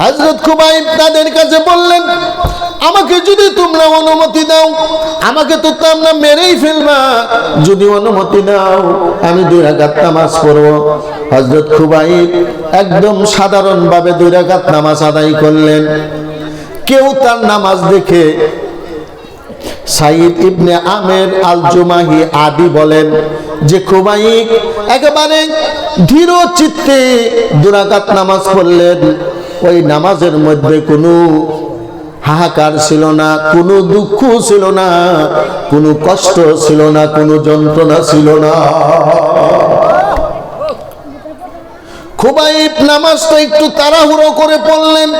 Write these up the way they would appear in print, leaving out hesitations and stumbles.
হযরত খুবাইব তাদের কাছে বললেন, আমাকে যদি তোমরা অনুমতি দাও, আমাকে তো তোমরা মেরেই ফেলবা, যদি অনুমতি দাও আমি 2 রাকাত নামাজ পড়ব। হযরত খুবাইব একদম সাধারণভাবে 2 রাকাত নামাজ আদায় করলেন। কেউ তার নামাজ দেখে সাইদ ইবনে আমের আল জুমাহি আদি বলেন যে খুবাইব একেবারে ধীর চিত্তে 2 রাকাত নামাজ পড়লেন। ওই নামাজের মধ্যে কোনো হাহাকার ছিল না, কোনো দুঃখ ছিল না, কোনো কষ্ট ছিল না, কোনো যন্ত্রণা ছিল না। খুবাইব নামাজটা একটু তাড়াহুড়ো করে পড়লেন।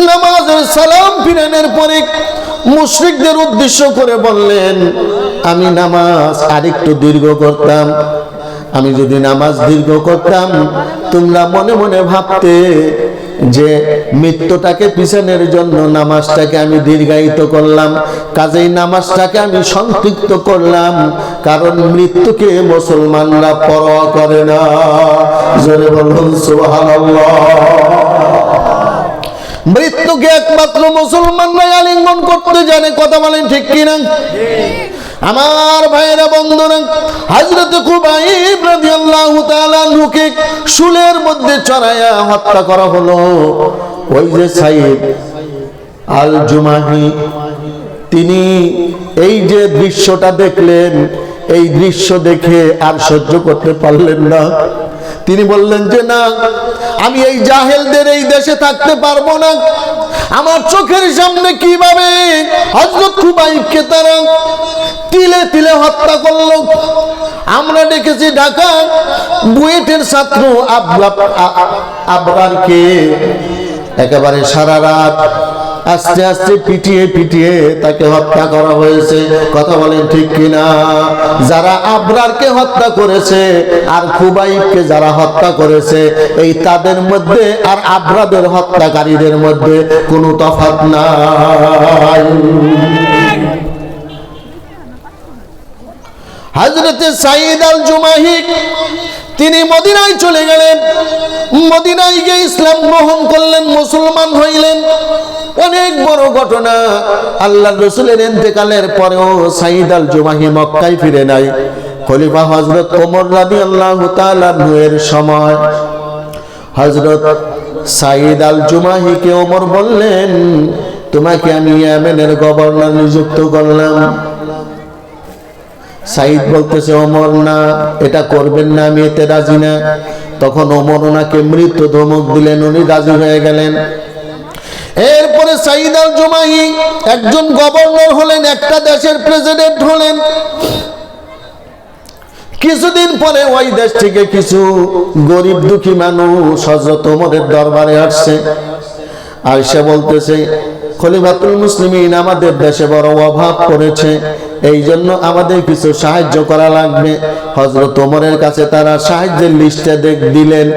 নামাজের সালাম ফিরানোর পরে মুশরিকদের উদ্দেশ্য করে বললেন, আমি নামাজ আরেকটু দীর্ঘ করতাম, আমি যদি নামাজ দীর্ঘ করতাম তোমরা মনে মনে ভাবতে যে মৃত্যুটাকে পিছনের জন্য নামাজটাকে আমি দীর্ঘায়িত করলাম, কাজেই নামাজটাকে আমি সংক্ষিপ্ত করলাম, কারণ মৃত্যুকে মুসলমানরা পরোয়া করে না। জোরে বলুন সুবহানাল্লাহ। মৃত্যুকে একমাত্র মুসলমানরা আলিঙ্গন করতে জানে। কথা বলেন ঠিক কিনা? আমার ভাইরা বন্ধুরা, হযরত খুবাইব রাদিয়াল্লাহু তাআলা আনহুকে শুলের মধ্যে চড়াইয়া হত্যা করা হলো। ওই যে সাইদ আল জুমাহি, তিনি এই যে দৃশ্যটা দেখলেন, এই দৃশ্য দেখে আর সহ্য করতে পারলেন না। তিনি বললেন যে না, আমি এই জাহেলদের এই দেশে থাকতে পারবো না। আমার চোখের সামনে কিভাবে হযরত খুবাইবকে তারা তিলে তিলে হত্যা করলো। আমরা দেখেছি ঢাকা বুয়েটের ছাত্র আবরারকে একেবারে সারা রাত আস্তে আস্তে পিটিয়ে পিটিয়ে তাকে হত্যা করা হয়েছে। কথা বলেন ঠিক কিনা? যারা আবরারকে হত্যা করেছে আর খুবাইবকে যারা হত্যা করেছে, এই তাদের মধ্যে আর আবরারের হত্যাকারীদের মধ্যে কোনো তফাৎ নাই। হযরতে সাইদ আল জুমাহি তিনি মদিনায় চলে গেলেন। মদিনায় গিয়ে ইসলাম গ্রহণ করলেন, মুসলমান হইলেন। অনেক বড় ঘটনা। আল্লাহর রাসূলের ইন্তেকালের পরেও সাইদ আল জুমাহি মক্কায় ফিরে নাই। খলিফা হযরত ওমর রাদিয়াল্লাহু তাআলা এর সময় হযরত সাইদ আল জুমাহিকে ওমর বললেন, তোমাকে আমি ইয়েমেনের গভর্নর নিযুক্ত করলাম। সাইদ বলতেছে, ওমর না, এটা করবেন না, আমি এতে রাজি না। তখন ওমর ওনাকে মৃত্যু ধমক দিলেন, উনি রাজি হয়ে গেলেন। এরপরে সাইদ আল জুমাহি একজন গভর্নর হলেন, একটা দেশের প্রেসিডেন্ট হলেন। কিছুদিন পরে ওই দেশ থেকে কিছু গরিব দুঃখী মানুষ হযরত ওমরের দরবারে আসছে। আর সে বলতেছে, খলিফাতুল মুসলিমিন, আমাদের দেশে বড় অভাব পড়েছে, এই জন্য আমাদের কিছু সাহায্য করা লাগবে। হযরত ওমরের কাছে তারা সাহায্যের লিস্টে দিলেন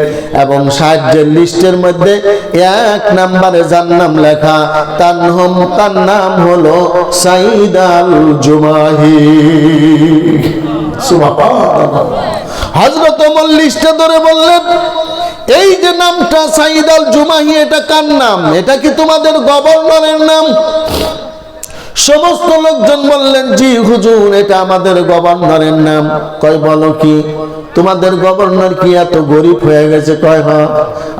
এবং সাহায্যের লিস্টের মধ্যে 1 নম্বরে যার নাম লেখা, তার নাম হলো সাইদ আল জুমাহি। সুবহানাল্লাহ। হযরত ওমর লিস্টে ধরে বললেন, এই যে নামটা সাইদ আল জুমাহি, এটা কার নাম? এটা কি তোমাদের গভর্নরের নাম? সমস্ত লোকজন বললেন, জি হুজুর, এটা আমাদের গভর্নরের নাম। কয়, বলো কি, তোমাদের গভর্নর কি এত গরিব হয়ে গেছে? কয়, হ্যাঁ,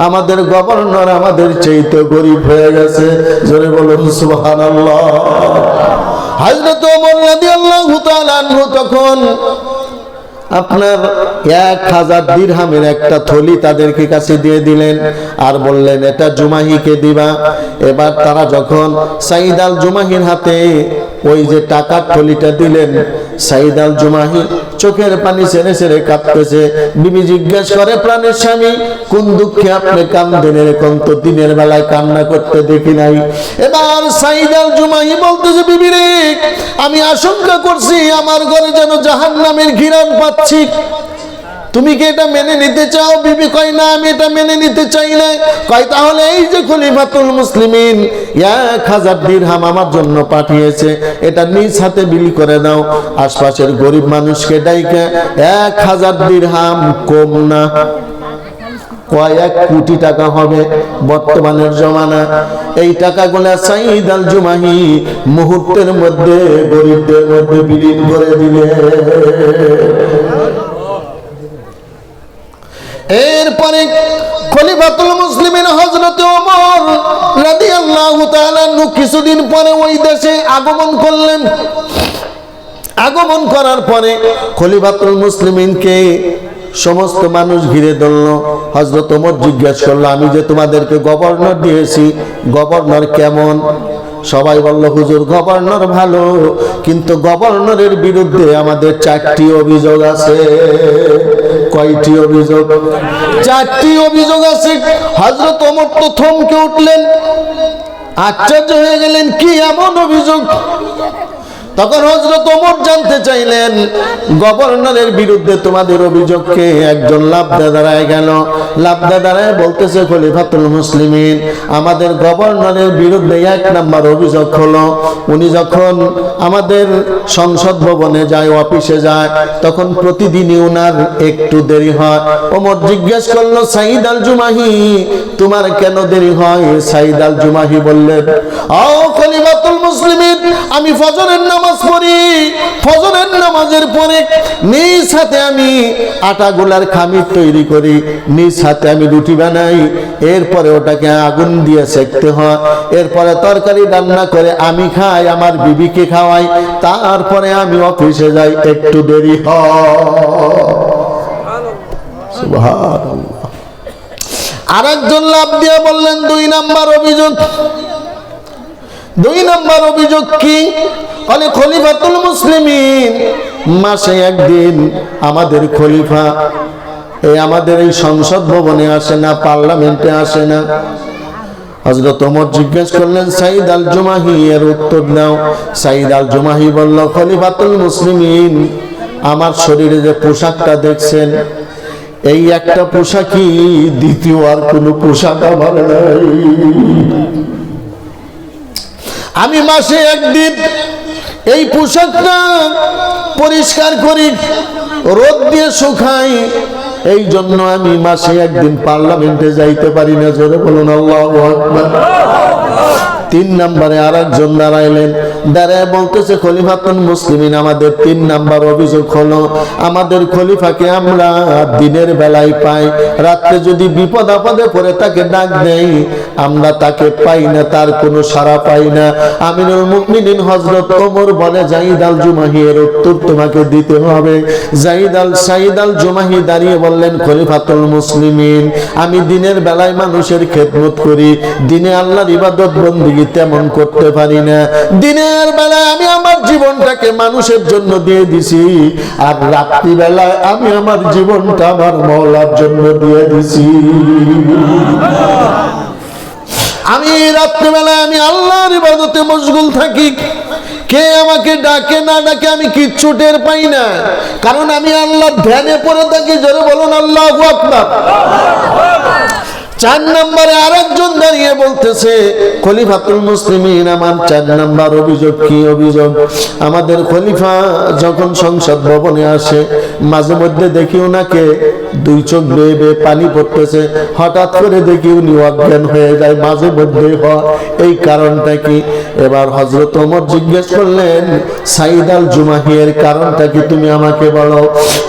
আমাদের গভর্নর আমাদের চাইতে গরিব হয়ে গেছে। জোরে বলুন সুবহানাল্লাহ। হযরত ওমর রাদিয়াল্লাহু তাআলা আনহু তখন আপনার 1000 দিরহামের একটা থলি তাদেরকে কাছে দিয়ে দিলেন আর বললেন, এটা জুমাহিকে দিবা। এবার তারা যখন সাইদ আল জুমাহির হাতে ওই যে টাকার থলিটা দিলেন, সাইদ আল জুমাহি চোখের পানি ছেড়ে ছেড়ে কাঁদতেছে। বিবি জিজ্ঞেস করে, প্রাণের স্বামী, কোন দুঃখে আপনি কাঁদেন? এরকম তো দিনের বেলায় কান্না করতে দেখি নাই। এবার সাইদ আল জুমাহি বলতেছে, বিবি রে, আমি আশঙ্কা করছি আমার ঘরে যেন জাহান্নামের ঘিরান পাচ্ছি, তুমি কি এটা মেনে নিতে চাও? বিবি কয়, না, আমি এটা মেনে নিতে চাই না। কয়, তাহলে এই যে খলিফাতুল মুসলিমিন 1000 দিরহাম আমার জন্য পাঠিয়েছে, এটা নিজ হাতে বিলি করে দাও। আশপাশের গরিব মানুষকে ডাইকা 1000 দিরহাম কম না। কয়েক কোটি টাকা হবে বর্তমানের জমানা। এই টাকাগুলা সাঈদ আল জুমাহি মুহূর্তের মধ্যে গরিবদের মধ্যে বিলীন করে দিলে। এরপরে খলিফাতুল মুসলিমিন হযরত ওমর রাদিয়াল্লাহু তাআলা আনহু কিছুদিন পরে ওই দেশে আগমন করলেন। আগমন করার পরে খলিফাতুল মুসলিমিনকে সমস্ত মানুষ ঘিরে ধরল। হযরত ওমর জিজ্ঞেস করলো, আমি যে তোমাদেরকে গভর্নর দিয়েছি, গভর্নর কেমন? সবাই বলল, হুজুর গভর্নর ভালো, কিন্তু গভর্নরের বিরুদ্ধে আমাদের 4টি অভিযোগ আছে। কয়টি অভিযোগ? 4টি অভিযোগ আছে। হযরত ওমর তো থমকে উঠলেন, আশ্চর্য হয়ে গেলেন, কি এমন অভিযোগ? তখন হযরত ওমর জানতে চাইলেন, গভর্নরের বিরুদ্ধে তোমাদের অভিযোগকে একজন লাবদা দাঁড়ায় গেল। লাবদা দাঁড়ায় বলতেছে, খলিফাতুল মুসলিমিন, আমাদের গভর্নরের বিরুদ্ধে 1 নাম্বার অভিযোগ হলো, উনি যখন আমাদের সংসদ ভবনে যায়, অফিসে যায়, তখন প্রতিদিনই উনার একটু দেরি হয়। ওমর জিজ্ঞেস করলো, সাঈদ আল জুমাহি, তোমার কেন দেরি হয়? সাঈদ আল জুমাহি বললেন, ও খলিফাতুল মুসলিমিন, আমি ফজরের নামাজ পড়ি, ফজরের নামাজের পরে নিজ হাতে আমি আটা গোলার খামির তৈরি করি, নিজ হাতে আমি রুটি বানাই, এরপরে ওটাকে আগুন দিয়ে সেকতে হয়, এরপরে তরকারি রান্না করে আমি খাই, আমার বিবিকে খাওয়াই, তারপরে আমি অফিসে যাই, একটু দেরি হয়। সুবহানাল্লাহ। আরেকজন লাভ দিয়ে বললেন, 2 নাম্বার অভিযোগ। 2 নাম্বার অভিযোগ কি? বলে, খলিফাতুল মুসলিমিন মাসে একদিন আমাদের খলিফা আমাদের এই সংসদ ভবনে আসে না, পার্লামেন্টে আসে না। হযরত ওমর জিজ্ঞেস করলেন, সাঈদ আল জুমাহি, এর উত্তর দাও। সাঈদ আল জুমাহি বলল, খলিফাতুল মুসলিমিন, আমার শরীরে যে পোশাকটা দেখছেন, এই একটা পোশাকই, দ্বিতীয় আর কোনো পোশাক আমার নাই। আমি মাসে একদিন এই পোশাকটা পরিষ্কার করি, রোদ দিয়ে শুকাই, এই জন্য আমি মাসে একদিন পার্লামেন্টে যাইতে পারি না। জোরে বলুন আল্লাহু আকবার। 3 নম্বরে আরেকজন দাঁড়াইলেন, দাঁড়ায় বলতেছে, খলিফাতুল মুসলিমিন, আমাদের 3 নাম্বার অভিযোগ হলো, আমাদের খলিফাকে আমরা দিনের বেলায় পাই, রাত্রে যদি বিপদ আপদে পড়ে তাকে ডাক দেই, আমরা তাকে পাই না, তার কোনো সাড়া পাই না। আমিরুল মুমিনিন হযরত ওমর বলে, সাঈদ আল জুমাহি, এর উত্তর তোমাকে দিতে হবে। সাঈদ আল জুমাহি দাঁড়িয়ে বললেন, খলিফাতুল মুসলিমিন, আমি দিনের বেলায় মানুষের খেদমত করি, দিনে আল্লাহর ইবাদত বন্দেগী তেমন করতে পারি না। দিনের বেলায় আমি আমার জীবনটাকে মানুষের জন্য দিয়ে দিছি, আর রাত্রি বেলায় আমি আমার জীবনটা আমার মওলার জন্য দিয়ে দিছি। আমি রাত্রিবেলায় আমি আল্লাহর ইবাদতে মশগুল থাকি, কে আমাকে ডাকে না ডাকে আমি কিচ্ছু টের পাই না, কারণ আমি আল্লাহর ধ্যানে পড়ে থাকি। জোরে বলুন আল্লাহু আকবার। 4 নম্বরে আরেকজন দাঁড়িয়ে বলতেছে, খলিফাতুল মুসলিমিন, আমার 4 নাম্বার অভিযোগ কি? অভিযোগ, আমাদের খলিফা যখন সংসদ ভবনে আসে, মাঝে মধ্যে দেখি ওনাকে 2 চোখ বেয়ে বেয়ে পানি পড়তেছে, হঠাৎ করে দেখি উনি অজ্ঞান হয়ে যায়, মাঝে মধ্যে হয়, এই কারণটা কি? এবার হযরত ওমর জিজ্ঞেস করলেন, সাঈদ আল জুমাহি, এর কারণটা কি তুমি আমাকে বলো।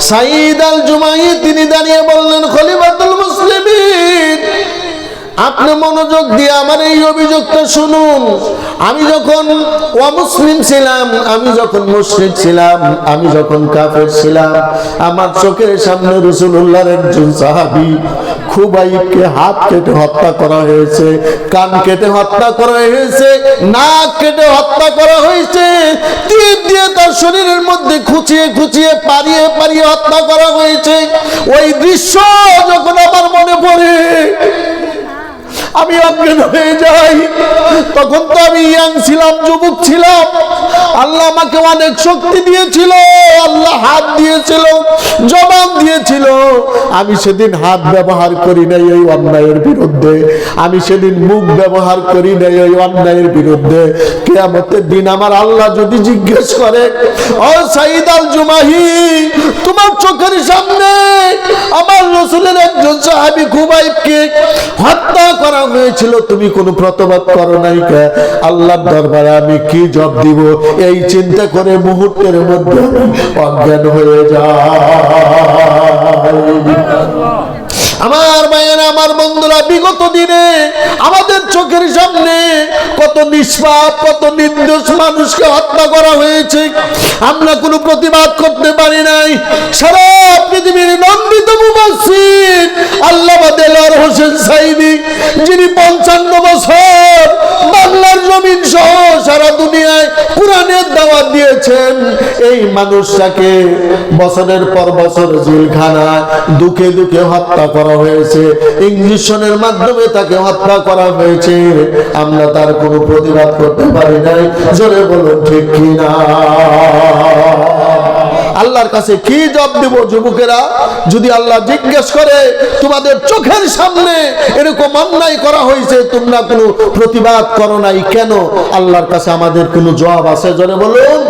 সাঈদ আল জুমাহি তিনি দাঁড়িয়ে বললেন, খলিফাতুল মুসলিমিন, আপনি মনোযোগ দিয়ে আমার এই অভিযোগটা শুনুন। আমি যখন অমুসলিম ছিলাম, আমি যখন মুশরিক ছিলাম, আমি যখন কাফের ছিলাম, আমার চোখের সামনে রাসূলুল্লাহর একজন সাহাবী খুবাইবকে হাত কেটে হত্যা করা হয়েছে, কান কেটে হত্যা করা হয়েছে, নাক কেটে হত্যা করা হয়েছে, তীর দিয়ে তার শরীরের মধ্যে খুঁচিয়ে খুঁচিয়ে পারিয়ে পারিয়ে হত্যা করা হয়েছে। ওই দৃশ্য যখন আমার মনে পড়ে, আমি অজ্ঞান হয়ে যাই। তখন তো আমি ইয়াং ছিলাম, যুবক ছিলাম। আল্লাহ আমাকে অনেক শক্তি দিয়েছিল, আল্লাহ হাত দিয়েছিল, জবান দিয়েছিল। আমি সেদিন হাত ব্যবহার করি নাই এই অন্যায়ের বিরুদ্ধে, আমি সেদিন মুখ ব্যবহার করি নাই এই অন্যায়ের বিরুদ্ধে। কিয়ামতের দিন আমার আল্লাহ যদি জিজ্ঞেস করে, ও সাইদ আল জুমাহি, তোমার চোখের সামনে আমার রাসূলের একজন সাহাবী খুবাইবকে হত্যা করা হয়েছিল, তুমি কোনো প্রতিবাদ করো নাই কে? আল্লাহর দরবারে আমি কি জবাব দিব? এই চিন্তা করে মুহূর্তের মধ্যে অজ্ঞান হয়ে যায়। আমার ভাইয়েরা, আমার বন্ধুরা, বিগত দিনে আমাদের চোখের সামনে কত নিষ্পাপ, কত নির্দোষ মানুষকে হত্যা করা হয়েছে, আমরা কোনো প্রতিবাদ করতে পারি নাই। সারা পৃথিবীর নন্দিত মুফাসসির আল্লামা দেলোয়ার হোসেন সাঈদী, যিনি 55 বছর বাংলার জমিন সহ সারা দুনিয়ায় কোরআনের দাওয়াত দিয়েছেন, এই মানুষটাকে বছরের পর বছর জেলখানায় দুঃখে দুঃখে হত্যা করা হয়েছে, ইঞ্জেকশনের মাধ্যমে তাকে হত্যা করা হয়েছে। আমরা তার কোনো প্রতিবাদ করতে পারি নাই। জোরে বলুন ঠিক কিনা? আল্লাহর কাছে কি জবাব দেব যুবকেরা? যদি আল্লাহ জিজ্ঞেস করে তোমাদের চোখের সামনে এরকম অন্যায় করা হয়েছে, তোমরা কোনো প্রতিবাদ করো নাই কেন? আল্লাহর কাছে আমাদের কোনো জবাব আছে? জোরে বলুন।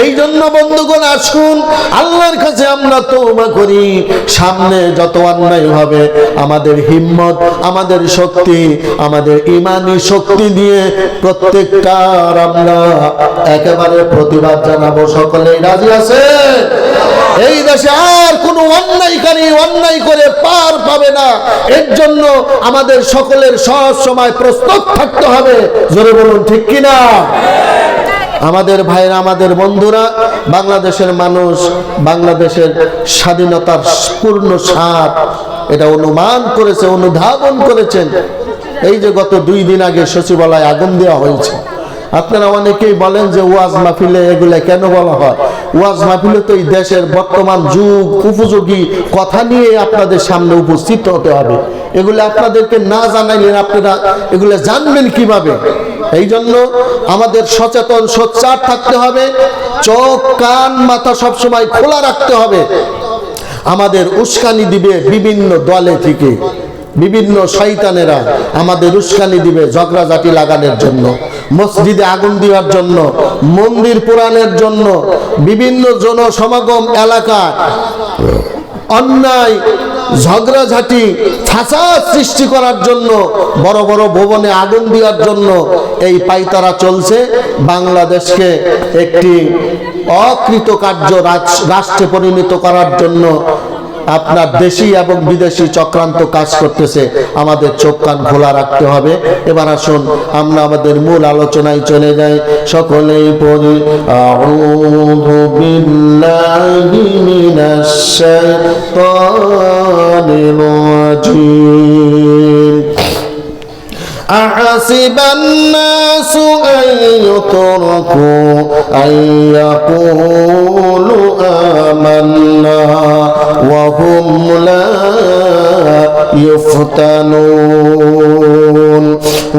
এই জন্য বন্ধুগণ, আসুন আল্লাহর কাছে আমরা তওবা করি। সামনে যত অন্যায় হবে, আমাদের হিম্মত, আমাদের শক্তি, আমাদের ঈমানি শক্তি দিয়ে প্রত্যেকটার আমরা একেবারে প্রতিবাদ জানাবো। সকলেই রাজি আছে? এই দেশে আর কোনো অন্যায়কারী অন্যায় করে পার পাবে না। এর জন্য আমাদের সকলের সব সময় প্রস্তুত থাকতে হবে। জোরে বলুন ঠিক কিনা? আমাদের ভাইরা, আমাদের বন্ধুরা, বাংলাদেশের মানুষ বাংলাদেশের স্বাধীনতার পূর্ণ স্বাদ এটা অনুমান করেছে, অনুধাবন করেছেন। এই যে গত 2 দিন আগে সচিবালয়ে আগুন দেওয়া হয়েছে, আপনারা অনেকেই বলেন যে ওয়াজ মাহফিলে এগুলা কেন বলা হয়? ওয়াজ মাহফিলে তো এই দেশের বর্তমান যুগ উপযোগী কথা নিয়ে আপনাদের সামনে উপস্থিত হতে হবে। এগুলো আপনাদেরকে না জানাইলেন আপনারা এগুলো জানবেন কিভাবে? এই জন্য আমাদের সচেতন সোচ্চার থাকতে হবে, চোখ কান মাথা সবসময় খোলা রাখতে হবে। আমাদের উস্কানি দিবে বিভিন্ন দলে থেকে, বিভিন্ন শয়তানেরা আমাদের উস্কানি দিবে ঝগড়াঝাটি লাগানোর জন্য, মসজিদে আগুন দেওয়ার জন্য, মন্দির পোড়ানোর জন্য, বিভিন্ন জনসমাগম এলাকায় অন্যায় ঝগড়াঝাটি ফাসাদ সৃষ্টি করার জন্য, বড় বড় ভবনে আগুন দেওয়ার জন্য এই পাইতারা চলছে। বাংলাদেশকে একটি অকৃতকার্য রাষ্ট্রে পরিণত করার জন্য আপনার দেশি এবং বিদেশি চক্রান্ত কাজ করতেছে। আমাদের চোখ কান খোলা রাখতে হবে। এবার আসুন আমরা আমাদের মূল আলোচনায় চলে যাই। সকলেই পড়ি আউযু বিল্লাহি মিনাশ শাইতানির রাজীম। أحسب الناس أن يتركوا أن يقولوا آمنا وهم لا يفتنون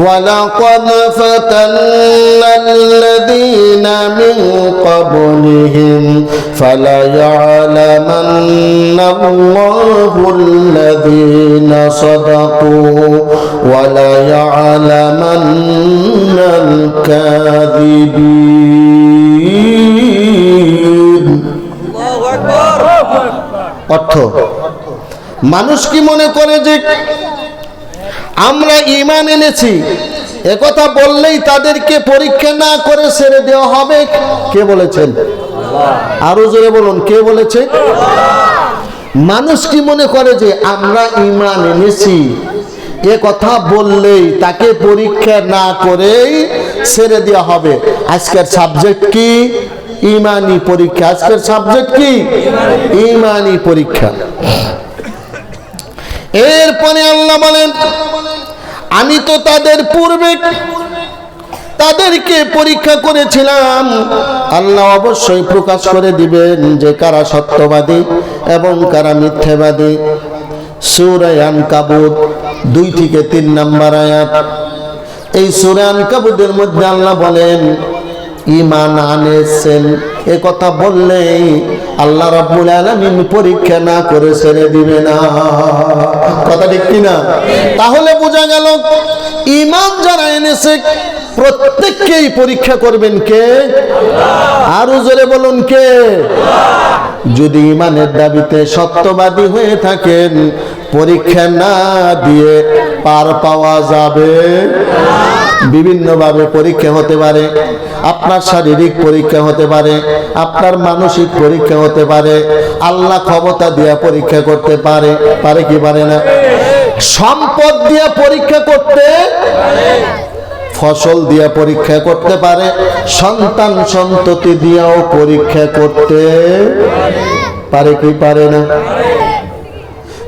ولقد فتنا الذين من قبلهم فليعلمن الله الذين صدقوا وليعلمن الكاذبين। অর্থ, মানুষ কি মনে করে যে আমরা ঈমান এনেছি একথা বললেই তাদেরকে পরীক্ষা না করে ছেড়ে দেওয়া হবে? কে বলেছেন? আরো জোরে বলুন, কে বলেছে? মানুষ কি মনে করে যে আমরা ঈমান এনেছি এ কথা বললেই তাকে পরীক্ষা না করেই ছেড়ে দেওয়া হবে? আজকের সাবজেক্ট কি? ঈমানি পরীক্ষা। আজকের সাবজেক্ট কি? ঈমানি পরীক্ষা। এরপরে আল্লাহ বলেন, আমি তো তাদের পূর্বে তাদেরকে পরীক্ষা করেছিলাম। আল্লাহ অবশ্যই প্রকাশ করে দিবেন যে কারা সত্যবাদী এবং কারা মিথ্যাবাদী। সূরা আনকাবুত 2 থেকে 3 নম্বর আয়াত। এই সূরা আনকাবুতের মধ্যে আল্লাহ বলেন ঈমান আনেছেন, এ কথা বললেই আল্লাহ রাব্বুল আলামিন পরীক্ষা না করে ছেড়ে দিবে না। কথা ঠিক কি না? তাহলে বোঝা গেল ঈমান যারা এনেছে প্রত্যেককেই পরীক্ষা করবেন কে? আরো জোরে বলুন কে? যদি ঈমানের দাবিতে সত্যবাদী হয়ে থাকেন, পরীক্ষা না দিয়ে পার পাওয়া যাবে? বিভিন্নভাবে পরীক্ষা হতে পারে। আপনার শারীরিক পরীক্ষা হতে পারে, আপনার মানসিক পরীক্ষা হতে পারে, আল্লাহ ক্ষমতা দিয়ে পরীক্ষা করতে পারে, পারে কি পারে না? সম্পদ দিয়ে পরীক্ষা করতে, ফসল দিয়ে পরীক্ষা করতে পারে, সন্তান সন্ততি দিয়েও পরীক্ষা করতে পারে কি পারে না?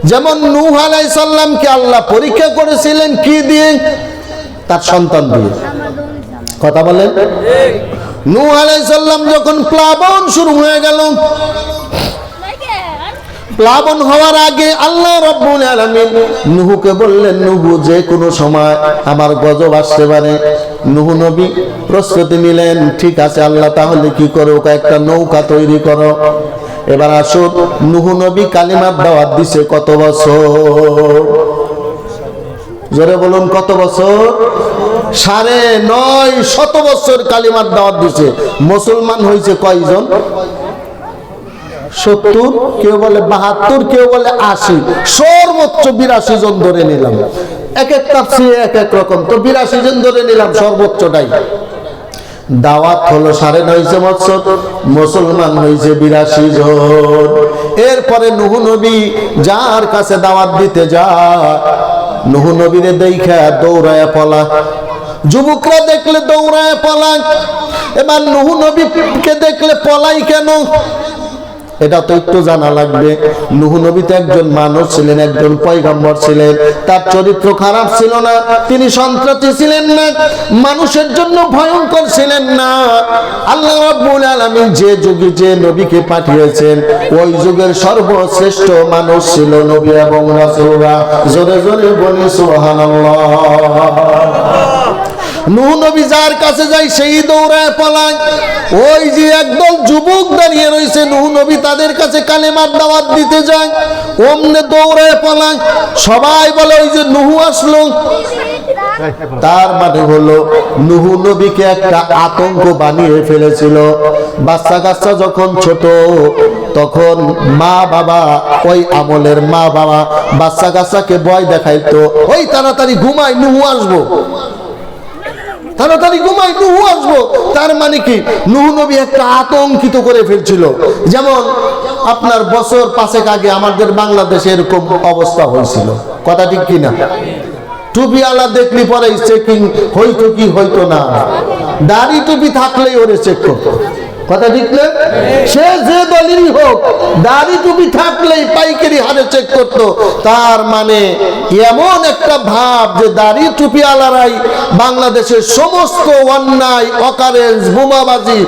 যেমন নূহ আলাইহিস সালামকে আল্লাহ পরীক্ষা করেছিলেন কি দিয়ে? তার সন্তান দিয়ে। কথা বলেন। নূহ আলাইহিস সালাম যখন প্লাবন শুরু হয়ে গেল, প্লাবন হওয়ার আগে আল্লাহ রাব্বুল আলামিন নূহকে বললেন, নূহ যে কোনো সময় আমার গজব আসতে পারে। নূহ নবী প্রস্তুতি নিলেন, ঠিক আছে আল্লাহ তাহলে কি করো? একটা নৌকা তৈরি করো। এবার আসুন, নূহ নবী কালিমার দাওয়াত দিছে কত বছর? জোরে বলুন কত বছর? 950 বছর কালিমার দাওয়াত দিছে। মুসলমান হয়েছে কয়জন? 70, কেউ বলে 72, কেউ বলে 80, সর্বোচ্চ 82 জন ধরে নিলাম। এক এক তাফসীরে এক এক রকম, তো 82 জন ধরে নিলাম সর্বোচ্চটাই। দাওয়াত হলো 9.5 বছর, মুসলমান হয়েছে 82 জন। এরপরে নূহ নবী যার কাছে দাওয়াত দিতে যায়, নূহ নবীরে দেখা দৌড়ায় পলা। যুবকরা দেখলে দৌড়ায় পলায়। এবার নূহ নবীকে দেখলে পলাই কেন? এটা তো একটু জানা লাগবে। নূহ নবী তো একজন মানুষ ছিলেন, একজন পয়গম্বর ছিলেন। তার চরিত্র খারাপ ছিল না, তিনি সন্ত্রাসী ছিলেন না, মানুষের জন্য ভয়ঙ্কর ছিলেন না। আল্লাহ রাব্বুল আলামিন যে যুগে যে নবীকে পাঠিয়েছেন, ওই যুগের সর্বশ্রেষ্ঠ মানুষ ছিল নবী এবং রাসূলরা। জোরে জোরে বলি সুবহানাল্লাহ। নূহ নবী যার কাছে যায় সেই দৌড়ায় পলায়। ওই যে একদল যুবক দাঁড়িয়ে রয়েছে, নূহ নবী তাদের কাছে কালেমার দাওয়াত দিতে যায়, ওমনে দৌড়ায় পলায়। সবাই বলে ওই যে নূহ আসলো। তার মানে হলো নূহ নবীকে একটা আতঙ্ক বানিয়ে ফেলেছিল। বাচ্চা কাচ্চা যখন ছোট, তখন মা বাবা, ওই আমলের মা বাবা বাচ্চা কাচ্চাকে ভয় দেখাইতো, ওই তাড়াতাড়ি ঘুমাই, নূহ আসবো, তাড়াতাড়ি ঘুমাই, নূহ আসবো। তার মানে কি নূহ নবী একটা আতঙ্কিত করে ফেলছিল। যেমন আপনার বছর 5 আগে আমাদের বাংলাদেশে এরকম অবস্থা হয়েছিল। কথা ঠিক কিনা? টুপি আলা দেখলি পরে চেকিং হইতো কি হইতো না, দাড়ি টুপি থাকলেই ওরে চেক করতো। কথা ঠিক না? সে যে দলেরই হোক, দাড়ি টুপি থাকলেই পাইকারি হারে চেক করতো। তার মানে এমন একটা ভাব যে দাড়ি টুপি আলারাই বাংলাদেশের সমস্ত অন্যায়, অকারেন্স, বোমাবাজি,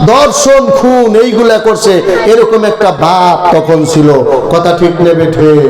ধর্ষণ, খুন এইগুলা করছে, এরকম একটা ভাব তখন ছিল। কথা ঠিক নেবে ঠিক?